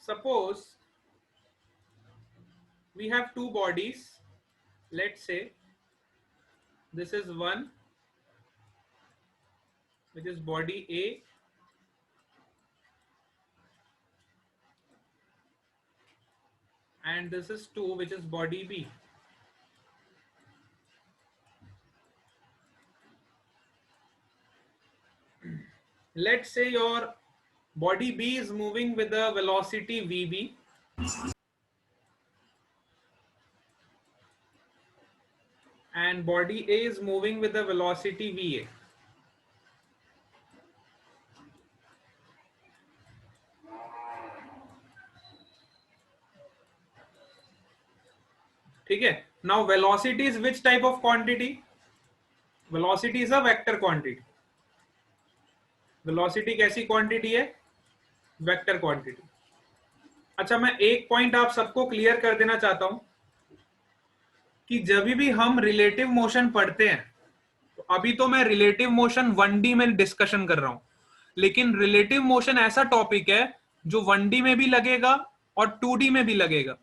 suppose we have two bodies. Let's say this is one, which is body A, and this is two, which is body B. Let's say your body B is moving with a velocity Vb, and body A is moving with a velocity Va. ठीक है. Now velocity is which type of quantity? Velocity is a vector quantity. Velocity कैसी quantity है? Vector quantity. अच्छा, मैं एक point आप सबको clear कर देना चाहता हूं कि जब भी हम रिलेटिव मोशन पढ़ते हैं, तो अभी तो मैं रिलेटिव मोशन 1D में डिस्कशन कर रहा हूं, लेकिन रिलेटिव मोशन ऐसा टॉपिक है जो 1D में भी लगेगा और 2D में भी लगेगा.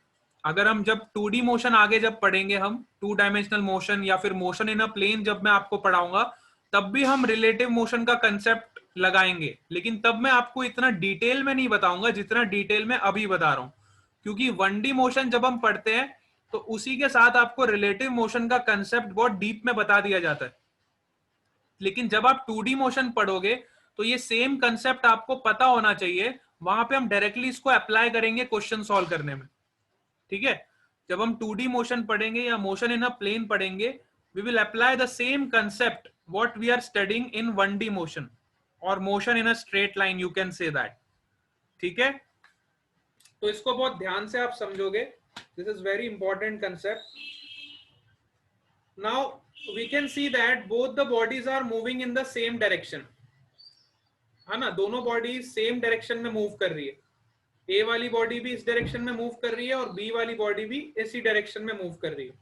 अगर हम जब 2D मोशन आगे जब पढ़ेंगे, हम 2 डायमेंशनल मोशन या फिर मोशन इन अ प्लेन जब मैं आपको पढ़ाऊंगा, तब भी हम रिलेटिव मोशन का कंसेप्ट लगाएंगे, लेकिन तब मैं आपको इतना डिटेल में नहीं बताऊंगा जितना डिटेल में अभी बता रहा हूं, क्योंकि 1D मोशन जब हम पढ़ते हैं तो उसी के साथ आपको रिलेटिव मोशन का कंसेप्ट बहुत डीप में बता दिया जाता है. लेकिन जब आप 2D मोशन पढ़ोगे तो ये सेम कंसेप्ट आपको पता होना चाहिए. वहां पे हम डायरेक्टली इसको अप्लाई करेंगे क्वेश्चन सॉल्व करने में. ठीक है. जब हम 2D मोशन पढ़ेंगे या मोशन इन अ प्लेन पढ़ेंगे, we will apply the same concept what we are studying in 1D motion और motion in a straight line, you can say that. ठीक है. तो इसको बहुत ध्यान से आप समझोगे. This is very important concept. Now we can see that both the bodies are moving in the same direction. है ना, दोनों बॉडी सेम डायरेक्शन में मूव कर रही है. ए वाली बॉडी भी इस डायरेक्शन में मूव कर रही है और बी वाली बॉडी भी इसी डायरेक्शन में मूव कर रही है.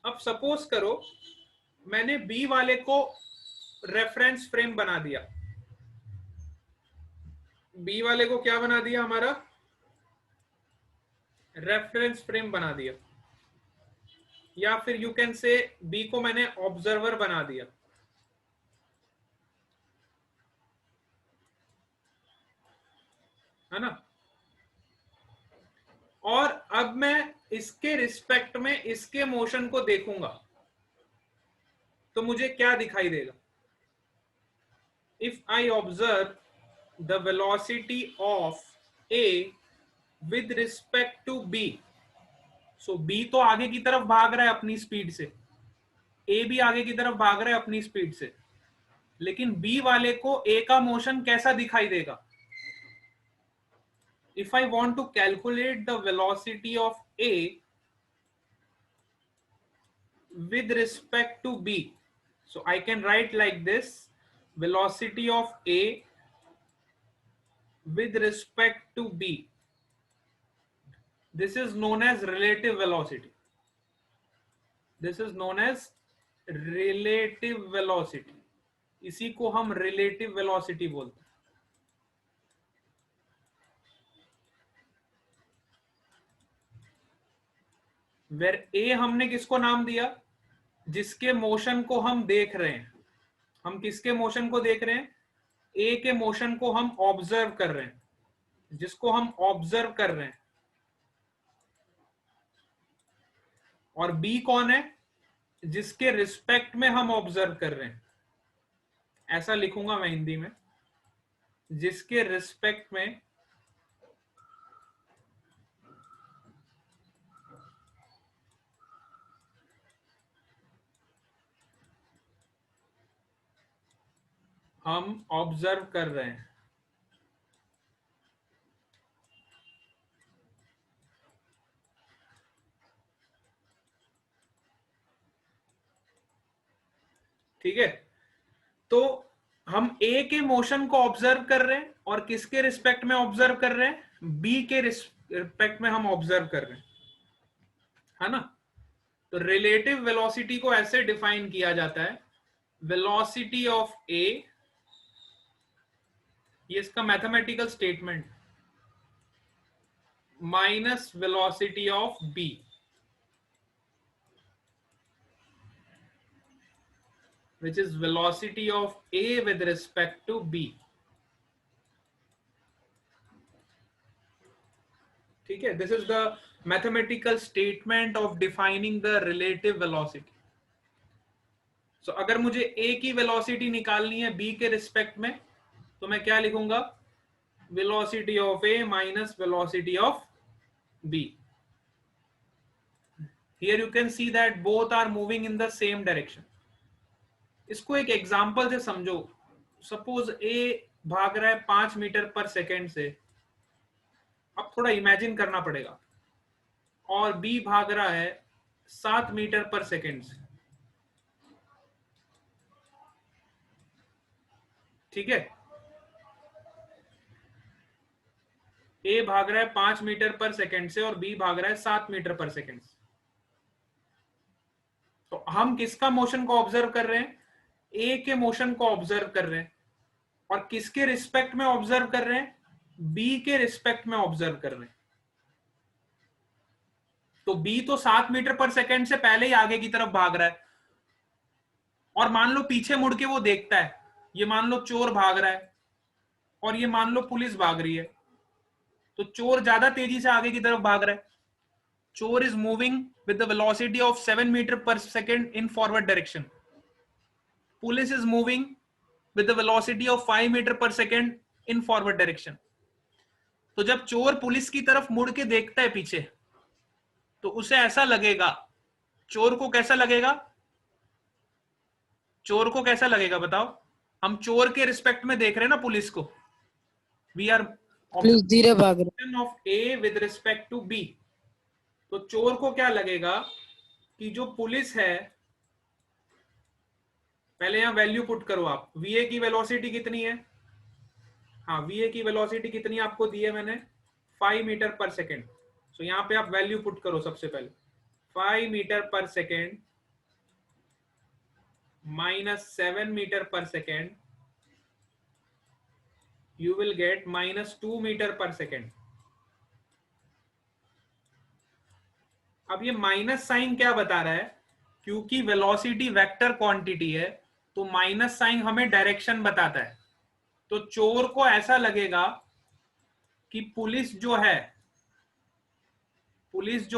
अब सपोज करो मैंने बी वाले को रेफरेंस फ्रेम बना दिया. बी वाले को क्या बना दिया? हमारा रेफरेंस फ्रेम बना दिया, या फिर यू कैन से बी को मैंने ऑब्जर्वर बना दिया. है ना. और अब मैं इसके रिस्पेक्ट में इसके मोशन को देखूंगा तो मुझे क्या दिखाई देगा? If I observe the velocity of A with respect to B, so B तो आगे की तरफ भाग रहा है अपनी स्पीड से, ए भी आगे की तरफ भाग रहा है अपनी स्पीड से, लेकिन बी वाले को ए का मोशन कैसा दिखाई देगा? If I want to calculate the velocity of A with respect to B, so I can write like this: velocity of A with respect to B. This is known as relative velocity. This is known as relative velocity. इसी को हम relative velocity बोलते हैं. Where ए हमने किसको नाम दिया? जिसके मोशन को हम देख रहे हैं. हम किसके मोशन को देख रहे हैं? ए के मोशन को हम ऑब्जर्व कर रहे हैं, जिसको हम ऑब्जर्व कर रहे हैं. और बी कौन है? जिसके रिस्पेक्ट में हम ऑब्जर्व कर रहे हैं. ऐसा लिखूंगा मैं हिंदी में, जिसके रिस्पेक्ट में हम ऑब्जर्व कर रहे हैं. ठीक है. तो हम ए के मोशन को ऑब्जर्व कर रहे हैं और किसके रिस्पेक्ट में ऑब्जर्व कर रहे हैं? बी के रिस्पेक्ट में हम ऑब्जर्व कर रहे हैं. है ना. तो रिलेटिव वेलोसिटी को ऐसे डिफाइन किया जाता है: वेलोसिटी ऑफ ए, ये इसका mathematical statement, minus velocity of b, which is velocity of a with respect to b. ठीक है, this is the mathematical statement of defining the relative velocity. So अगर मुझे a की वेलोसिटी निकालनी है b के रिस्पेक्ट में, तो मैं क्या लिखूंगा? Velocity of a minus velocity of b. Here you can see that both are moving in the same direction. इसको एक एग्जांपल से समझो. सपोज a भाग रहा है 5 मीटर पर सेकेंड से. अब थोड़ा इमेजिन करना पड़ेगा. और b भाग रहा है 7 मीटर पर सेकेंड से. ठीक है, a भाग रहा है 5 मीटर पर सेकेंड से और b भाग रहा है 7 मीटर पर सेकेंड से. तो हम किसका मोशन को ऑब्जर्व कर रहे हैं? a के मोशन को ऑब्जर्व कर रहे हैं. और किसके रिस्पेक्ट में ऑब्जर्व कर रहे हैं? b के रिस्पेक्ट में ऑब्जर्व कर रहे हैं. तो b तो 7 मीटर पर सेकेंड से पहले ही आगे की तरफ भाग रहा है. और मान लो पीछे मुड़ के वो देखता है. ये मान लो चोर भाग रहा है और ये मान लो पुलिस भाग रही है. तो चोर ज्यादा तेजी से आगे की तरफ भाग रहा है. चोर is moving with the velocity of 7 metre per second in forward direction. Police is moving with the velocity of 5 metre per second in forward direction. तो जब चोर पुलिस की तरफ मुड़ के देखता है पीछे, तो उसे ऐसा लगेगा, चोर को कैसा लगेगा? चोर को कैसा लगेगा बताओ? हम चोर के रिस्पेक्ट में देख रहे हैं ना पुलिस को. वी आर पुलिस धीरे भाग रही of A with respect to B. तो चोर को क्या लगेगा कि जो पुलिस है, पहले यहां वैल्यू पुट करो आप. वीए की वेलोसिटी कितनी है? हाँ, वीए की वेलोसिटी कितनी आपको दी है मैंने? 5 मीटर पर सेकेंड. सो यहां पे आप वैल्यू पुट करो सबसे पहले. 5 metre per second minus 7 meter per second, you will get minus 2 meter per second. अब ये माइनस साइन क्या बता रहा है? क्योंकि वेलोसिटी वेक्टर क्वांटिटी है, तो माइनस साइन हमें डायरेक्शन बताता है. तो चोर को ऐसा लगेगा कि पुलिस जो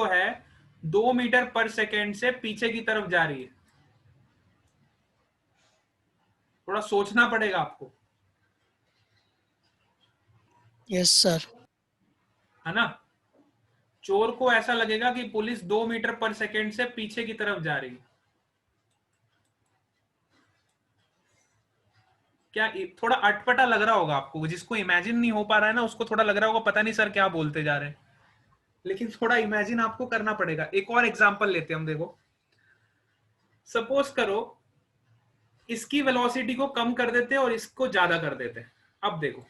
है 2 मीटर पर सेकेंड से पीछे की तरफ जा रही है. थोड़ा सोचना पड़ेगा आपको. Yes sir. है ना? चोर को ऐसा लगेगा कि पुलिस 2 मीटर पर सेकेंड से पीछे की तरफ जा रही है. क्या थोड़ा अटपटा लग रहा होगा आपको? जिसको इमेजिन नहीं हो पा रहा है ना, उसको थोड़ा लग रहा होगा पता नहीं सर क्या बोलते जा रहे हैं. लेकिन थोड़ा इमेजिन आपको करना पड़ेगा. एक और एग्जांपल लेते हैं हम. देखो, सपोज करो इसकी वेलोसिटी को कम कर देते हैं और इसको ज्यादा कर देते हैं. अब देखो,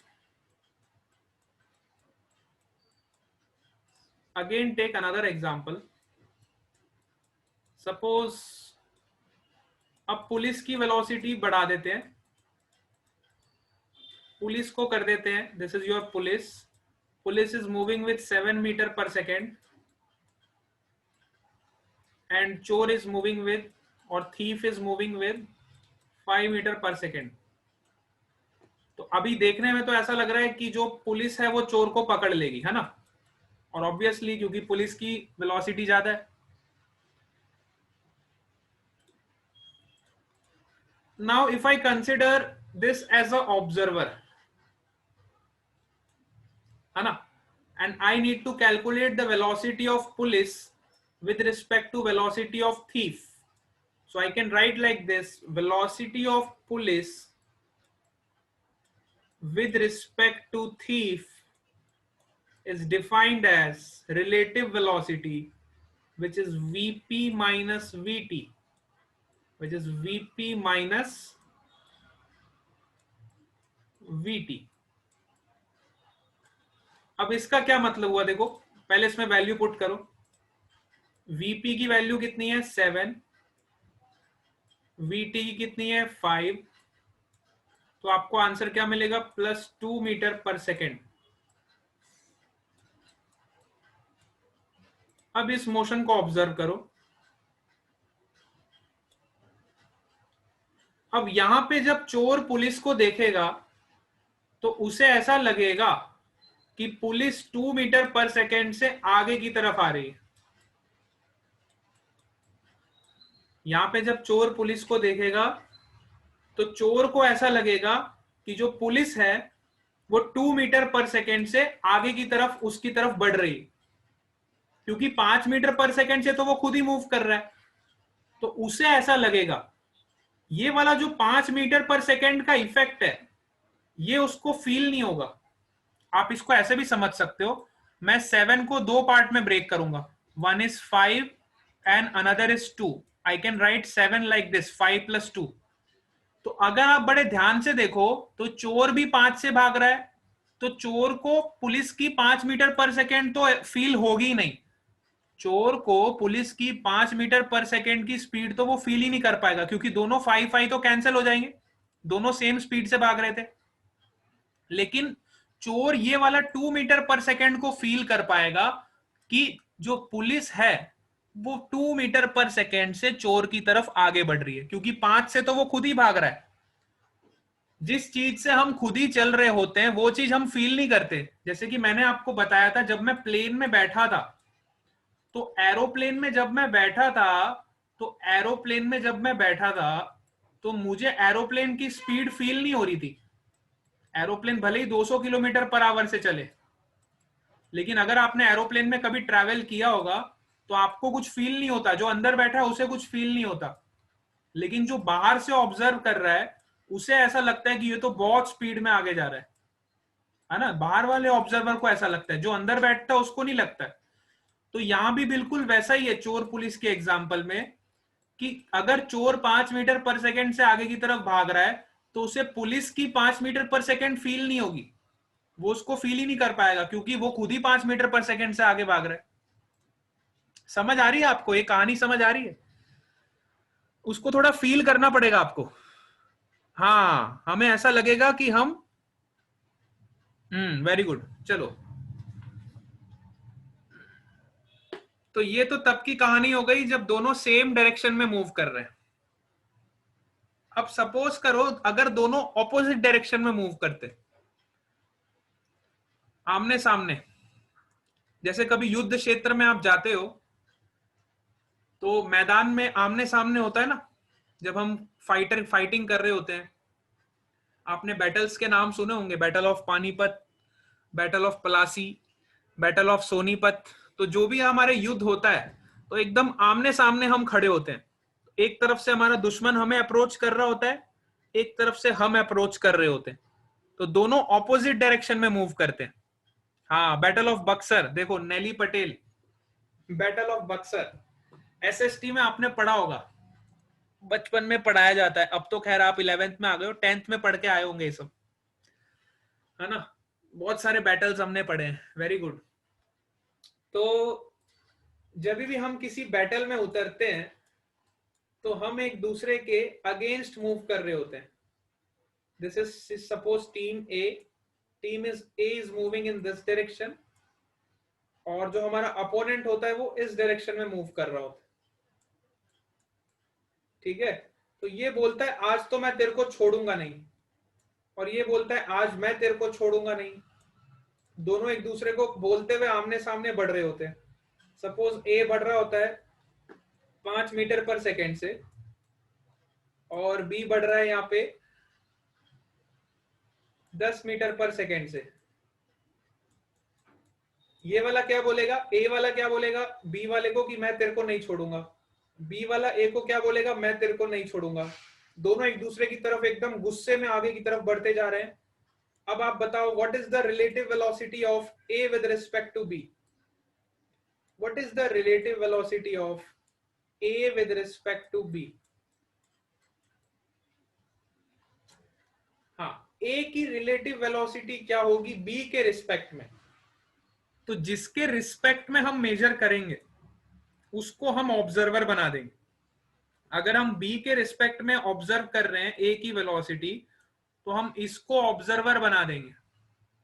again take another example. Suppose अब पुलिस की वेलोसिटी बढ़ा देते हैं. पुलिस को कर देते हैं, this is your police. Police is moving with 7 metre per second and चोर इज मूविंग विद, और thief is moving with 5 metre per second. तो अभी देखने में तो ऐसा लग रहा है कि जो पुलिस है वो चोर को पकड़ लेगी, है ना? और ऑब्वियसली क्योंकि पुलिस की वेलोसिटी ज्यादा है. Now if I consider this as a observer, है ना, and I need to calculate the velocity of police with respect to velocity of thief. So I can write like this: velocity of police with respect to thief is defined as relative velocity, which is Vp minus Vt, which is Vp minus Vt. अब इसका क्या मतलब हुआ? देखो, पहले इसमें value put करो. Vp की वैल्यू कितनी है? 7. Vt की कितनी है? 5. तो आपको आंसर क्या मिलेगा? +2 मीटर पर सेकेंड. अब इस मोशन को ऑब्जर्व करो। अब यहां पे जब चोर पुलिस को देखेगा तो उसे ऐसा लगेगा कि पुलिस 2 मीटर पर सेकेंड से आगे की तरफ आ रही है। यहां पे जब चोर पुलिस को देखेगा तो चोर को ऐसा लगेगा कि जो पुलिस है वो 2 मीटर पर सेकेंड से आगे की तरफ उसकी तरफ बढ़ रही है, क्योंकि 5 मीटर पर सेकेंड से तो वो खुद ही मूव कर रहा है। तो उसे ऐसा लगेगा, ये वाला जो 5 मीटर पर सेकेंड का इफेक्ट है ये उसको फील नहीं होगा। आप इसको ऐसे भी समझ सकते हो, मैं 7 को 2 पार्ट में ब्रेक करूंगा, 1 is 5 and another is 2. I can write 7 like this, 5 plus 2. तो अगर आप बड़े ध्यान से देखो तो चोर भी 5 से भाग रहा है, तो चोर को पुलिस की 5 मीटर पर सेकेंड तो फील होगी ही नहीं। चोर को पुलिस की 5 मीटर पर सेकेंड की स्पीड तो वो फील ही नहीं कर पाएगा, क्योंकि दोनों 5 तो कैंसिल हो जाएंगे, दोनों सेम स्पीड से भाग रहे थे। लेकिन चोर ये वाला 2 मीटर पर सेकेंड को फील कर पाएगा कि जो पुलिस है वो 2 मीटर पर सेकेंड से चोर की तरफ आगे बढ़ रही है, क्योंकि 5 से तो वो खुद ही भाग रहा है। जिस चीज से हम खुद ही चल रहे होते हैं वो चीज हम फील नहीं करते। जैसे कि मैंने आपको बताया था, जब मैं प्लेन में बैठा था तो एरोप्लेन में जब मैं बैठा था तो मुझे एरोप्लेन की स्पीड फील नहीं हो रही थी। एरोप्लेन भले ही 200 किलोमीटर पर आवर से चले, लेकिन अगर आपने एरोप्लेन में कभी ट्रैवल किया होगा तो आपको कुछ फील नहीं होता, जो अंदर बैठा है उसे कुछ फील नहीं होता। लेकिन जो बाहर से ऑब्जर्व कर रहा है उसे ऐसा लगता है कि ये तो बहुत स्पीड में आगे जा रहा है ना। बाहर वाले ऑब्जर्वर को ऐसा लगता है, जो अंदर बैठता है उसको नहीं लगता है। तो यहां भी बिल्कुल वैसा ही है चोर पुलिस के एग्जाम्पल में, कि अगर चोर 5 मीटर पर सेकेंड से आगे की तरफ भाग रहा है तो उसे पुलिस की 5 मीटर पर सेकेंड फील नहीं होगी, वो उसको फील ही नहीं कर पाएगा, क्योंकि वो खुद ही 5 मीटर पर सेकेंड से आगे भाग रहा है। समझ आ रही है आपको, ये कहानी समझ आ रही है? उसको थोड़ा फील करना पड़ेगा आपको। हाँ, हमें ऐसा लगेगा कि हम वेरी गुड। चलो, तो ये तो तब की कहानी हो गई जब दोनों सेम डायरेक्शन में मूव कर रहे हैं। अब सपोज करो अगर दोनों ऑपोजिट डायरेक्शन में मूव करते, आमने सामने। जैसे कभी युद्ध क्षेत्र में आप जाते हो तो मैदान में आमने सामने होता है ना, जब हम फाइटिंग कर रहे होते हैं। आपने बैटल्स के नाम सुने होंगे, battle of Panipat, battle of Plassey, battle of Sonipat. तो जो भी हमारे युद्ध होता है तो एकदम आमने सामने हम खड़े होते हैं। एक तरफ से हमारा दुश्मन हमें अप्रोच कर रहा होता है, एक तरफ से हम अप्रोच कर रहे होते हैं, तो दोनों ऑपोजिट डायरेक्शन में मूव करते हैं। हाँ, बैटल ऑफ बक्सर देखो, Nelly Patel, battle of Buxar SST में आपने पढ़ा होगा, बचपन में पढ़ाया जाता है। अब तो खैर आप 11th में आ गए हो, 10th में पढ़ के आए होंगे ये सब, है ना। बहुत सारे बैटल्स हमने पढ़े हैं, वेरी गुड। तो जब भी हम किसी बैटल में उतरते हैं तो हम एक दूसरे के अगेंस्ट मूव कर रहे होते हैं। This is suppose team A is moving in this direction, और जो हमारा अपोनेंट होता है वो इस डायरेक्शन में मूव कर रहा होता है। ठीक है, तो ये बोलता है आज तो मैं तेरे को छोड़ूंगा नहीं, और ये बोलता है आज मैं तेरे को छोड़ूंगा नहीं। दोनों एक दूसरे को बोलते हुए आमने सामने बढ़ रहे होते हैं। सपोज ए बढ़ रहा होता है 5 मीटर पर सेकेंड से, और बी बढ़ रहा है यहाँ पे 10 मीटर पर सेकेंड से। ये वाला क्या बोलेगा, ए वाला क्या बोलेगा बी वाले को कि मैं तेरे को नहीं छोड़ूंगा, बी वाला ए को क्या बोलेगा, मैं तेरे को नहीं छोड़ूंगा। दोनों एक दूसरे की तरफ एकदम गुस्से में आगे की तरफ बढ़ते जा रहे हैं। अब आप बताओ, what is the relative velocity of A with respect to B? What is the relative velocity of A with respect to B? हाँ, ए की रिलेटिव वेलोसिटी क्या होगी बी के रिस्पेक्ट में? तो जिसके रिस्पेक्ट में हम मेजर करेंगे उसको हम ऑब्जर्वर बना देंगे। अगर हम बी के रिस्पेक्ट में ऑब्जर्व कर रहे हैं ए की वेलोसिटी, तो हम इसको ऑब्जर्वर बना देंगे।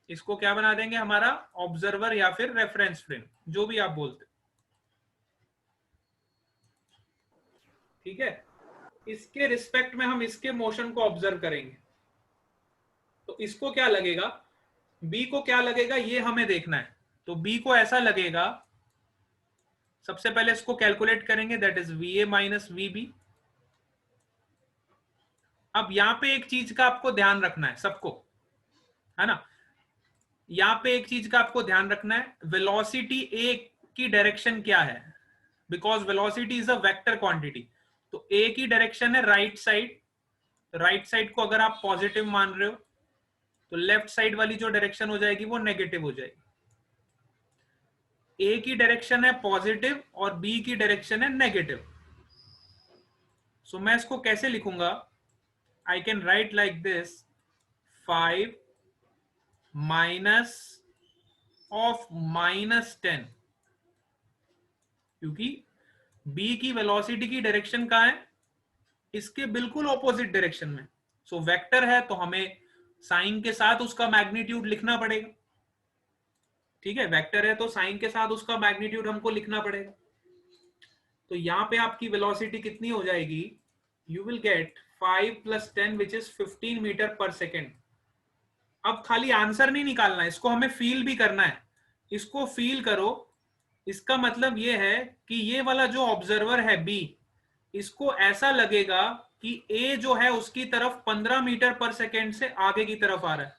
इसको क्या बना देंगे? हमारा ऑब्जर्वर या फिर रेफरेंस फ्रेम, जो भी आप बोलते। ठीक है, इसके रिस्पेक्ट में हम इसके मोशन को ऑब्जर्व करेंगे, तो इसको क्या लगेगा, बी को क्या लगेगा ये हमें देखना है। तो बी को ऐसा लगेगा, सबसे पहले इसको कैलकुलेट करेंगे, that is V A minus V B. अब यहां पे एक चीज का आपको ध्यान रखना है सबको, है ना, यहां पे एक चीज का आपको ध्यान रखना है, वेलोसिटी ए की डायरेक्शन क्या है, because velocity is a vector quantity. तो ए की डायरेक्शन है राइट साइड, राइट साइड को अगर आप पॉजिटिव मान रहे हो तो लेफ्ट साइड वाली जो डायरेक्शन हो जाएगी वो नेगेटिव हो जाएगी। ए की डायरेक्शन है पॉजिटिव और बी की डायरेक्शन है नेगेटिव। सो मैं इसको कैसे लिखूंगा, आई can right like this, 5 minus of -10, क्योंकि बी की वेलोसिटी की डायरेक्शन कहां है, इसके बिल्कुल ऑपोजिट डायरेक्शन में। सो वेक्टर है तो हमें साइन के साथ उसका मैग्नीट्यूड लिखना पड़ेगा, ठीक है, वेक्टर है तो साइन के साथ उसका मैग्नीट्यूड हमको लिखना पड़ेगा। तो यहां पे आपकी वेलोसिटी कितनी हो जाएगी, you will get 5 + 10 which is 15 metre per second. अब खाली आंसर नहीं निकालना है, इसको हमें फील भी करना है, इसको फील करो। इसका मतलब ये है कि ये वाला जो ऑब्जर्वर है बी, इसको ऐसा लगेगा कि ए जो है उसकी तरफ 15 मीटर पर सेकेंड से आगे की तरफ आ रहा है,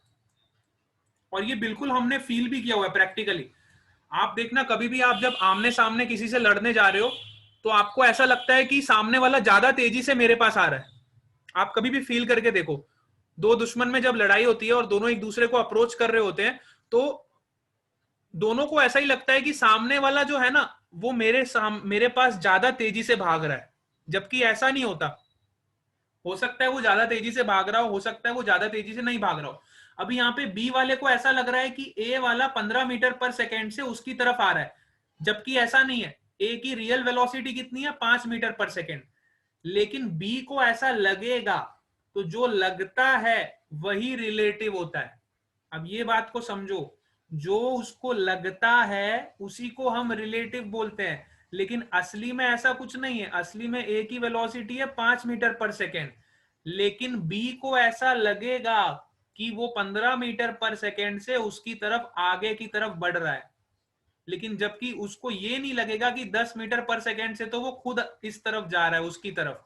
और ये बिल्कुल हमने फील भी किया हुआ है प्रैक्टिकली। आप देखना कभी भी आप जब आमने सामने किसी से लड़ने जा रहे हो तो आपको ऐसा लगता है कि सामने वाला ज्यादा तेजी से मेरे पास आ रहा है। आप कभी भी फील करके देखो, दो दुश्मन में जब लड़ाई होती है और दोनों एक दूसरे को अप्रोच कर रहे होते हैं तो दोनों को ऐसा ही लगता है कि सामने वाला जो है ना वो मेरे पास ज्यादा तेजी से भाग रहा है, जबकि ऐसा नहीं होता। हो सकता है वो ज्यादा तेजी से भाग रहा हो सकता है वो ज्यादा तेजी से नहीं भाग रहा हो। अभी यहाँ पे बी वाले को ऐसा लग रहा है कि ए वाला 15 मीटर पर सेकेंड से उसकी तरफ आ रहा है, जबकि ऐसा नहीं है। ए की रियल वेलोसिटी कितनी है, 5 मीटर पर सेकेंड, लेकिन बी को ऐसा लगेगा। तो जो लगता है वही रिलेटिव होता है। अब ये बात को समझो, जो उसको लगता है उसी को हम रिलेटिव बोलते हैं, लेकिन असली में ऐसा कुछ नहीं है। असली में ए की वेलोसिटी है 5 मीटर पर सेकेंड, लेकिन बी को ऐसा लगेगा कि वो 15 मीटर पर सेकेंड से उसकी तरफ आगे की तरफ बढ़ रहा है, लेकिन जबकि उसको ये नहीं लगेगा कि 10 मीटर पर सेकेंड से तो वो खुद इस तरफ जा रहा है उसकी तरफ।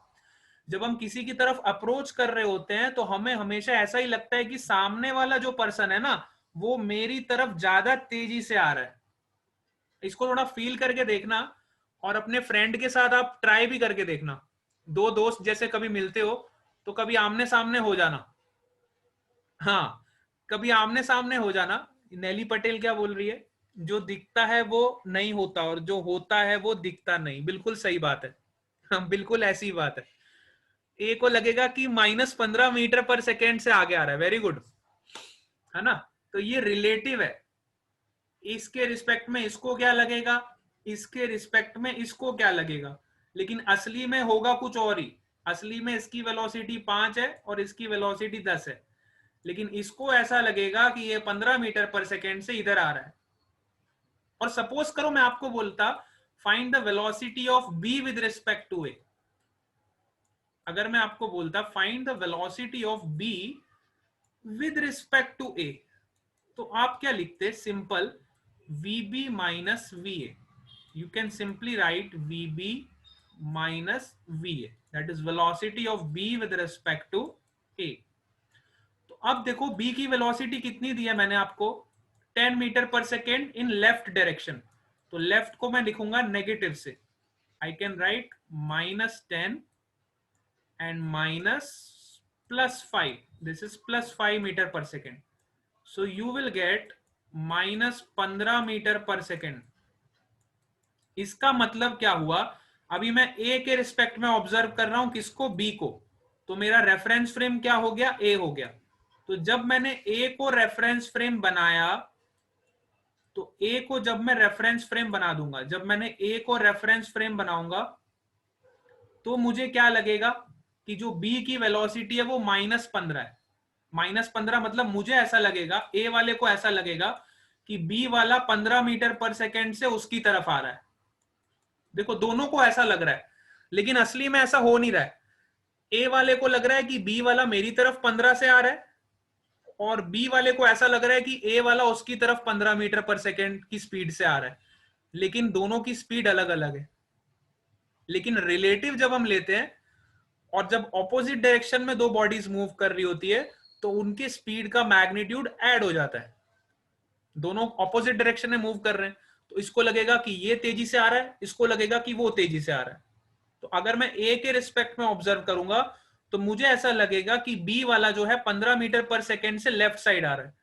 जब हम किसी की तरफ अप्रोच कर रहे होते हैं तो हमें हमेशा ऐसा ही लगता है कि सामने वाला जो पर्सन है ना वो मेरी तरफ ज्यादा तेजी से आ रहा है। इसको थोड़ा फील करके देखना, और अपने फ्रेंड के साथ आप ट्राई भी करके देखना। दो दोस्त जैसे कभी मिलते हो तो कभी आमने सामने हो जाना, हाँ, कभी आमने सामने हो जाना। नेली पटेल क्या बोल रही है, जो दिखता है वो नहीं होता और जो होता है वो दिखता नहीं, बिल्कुल सही बात है। हाँ, बिल्कुल ऐसी बात है। ए को लगेगा कि -15 मीटर पर सेकेंड से आगे आ रहा है, वेरी गुड, है ना। तो ये रिलेटिव है, इसके रिस्पेक्ट में इसको क्या लगेगा, इसके रिस्पेक्ट में इसको क्या लगेगा, लेकिन असली में होगा कुछ और ही। असली में इसकी वेलोसिटी 5 है और इसकी वेलोसिटी 10 है, लेकिन इसको ऐसा लगेगा कि ये 15 मीटर पर सेकेंड से इधर आ रहा है। और सपोज करो मैं आपको बोलता find the velocity of B with respect to A, अगर मैं आपको बोलता find the velocity of B with respect to A, तो आप क्या लिखते, simple vb minus va, you can simply write vb minus va, that is velocity of b with respect to a। तो अब देखो b की वेलोसिटी कितनी दी है मैंने आपको, 10 metre per second in left direction. तो लेफ्ट को मैं लिखूंगा नेगेटिव से, I can write -10 and minus +5, this is +5 metre per second. So you will get -15 metre per second. इसका मतलब क्या हुआ, अभी मैं ए के रिस्पेक्ट में ऑब्जर्व कर रहा हूं किसको, बी को, तो मेरा रेफरेंस फ्रेम क्या हो गया, ए हो गया। तो जब मैंने ए को रेफरेंस फ्रेम बनाया, तो ए को जब मैं रेफरेंस फ्रेम बना दूंगा, जब मैंने ए को रेफरेंस फ्रेम बनाऊंगा तो मुझे क्या लगेगा कि जो बी की वेलोसिटी है वो -15 है। -15 मतलब मुझे ऐसा लगेगा, ए वाले को ऐसा लगेगा कि बी वाला 15 मीटर पर सेकेंड से उसकी तरफ आ रहा है। देखो दोनों को ऐसा लग रहा है, लेकिन असली में ऐसा हो नहीं रहा है। ए वाले को लग रहा है कि बी वाला मेरी तरफ 15 से आ रहा है, और बी वाले को ऐसा लग रहा है कि ए वाला उसकी तरफ 15 मीटर पर सेकेंड की स्पीड से आ रहा है, लेकिन दोनों की स्पीड अलग अलग है। लेकिन रिलेटिव जब हम लेते हैं और जब ऑपोजिट डायरेक्शन में दो बॉडीज मूव कर रही होती है, तो उनके स्पीड का मैग्नीट्यूड ऐड हो जाता है। दोनों ऑपोजिट डायरेक्शन में मूव कर रहे हैं, तो इसको लगेगा कि ये तेजी से आ रहा है, इसको लगेगा कि वो तेजी से आ रहा है। तो अगर मैं ए के रिस्पेक्ट में ऑब्जर्व करूंगा तो मुझे ऐसा लगेगा कि बी वाला जो है 15 मीटर पर सेकेंड से लेफ्ट साइड आ रहा है,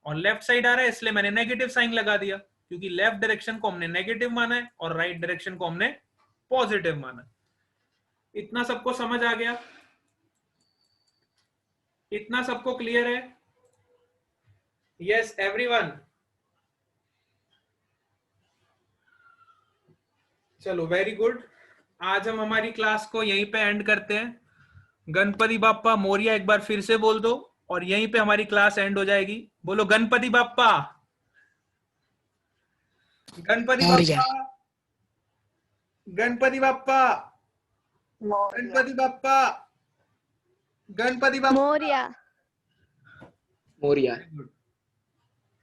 और लेफ्ट साइड आ रहा है इसलिए मैंने नेगेटिव साइन लगा दिया, क्योंकि लेफ्ट डायरेक्शन को हमने नेगेटिव माना है और राइट डायरेक्शन को हमने पॉजिटिव माना है। इतना सबको समझ आ गया? इतना सबको क्लियर है? Yes everyone? चलो वेरी गुड। आज हम हमारी क्लास को यहीं पे एंड करते हैं। गणपति बाप्पा मोरिया एक बार फिर से बोल दो और यहीं पे हमारी क्लास एंड हो जाएगी। बोलो Ganpati Bappa. Ganpati Morya. Bappa. Ganpati Bappa. Ganpati Bappa. Ganpati Bappa. Morya. Morya.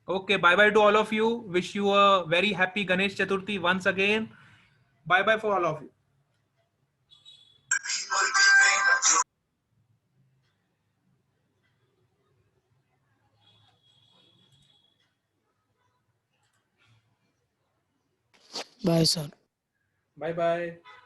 Okay, bye bye to all of you. Wish you a very happy Ganesh Chaturthi once again. Bye bye for all of you. Bye sir. Bye bye.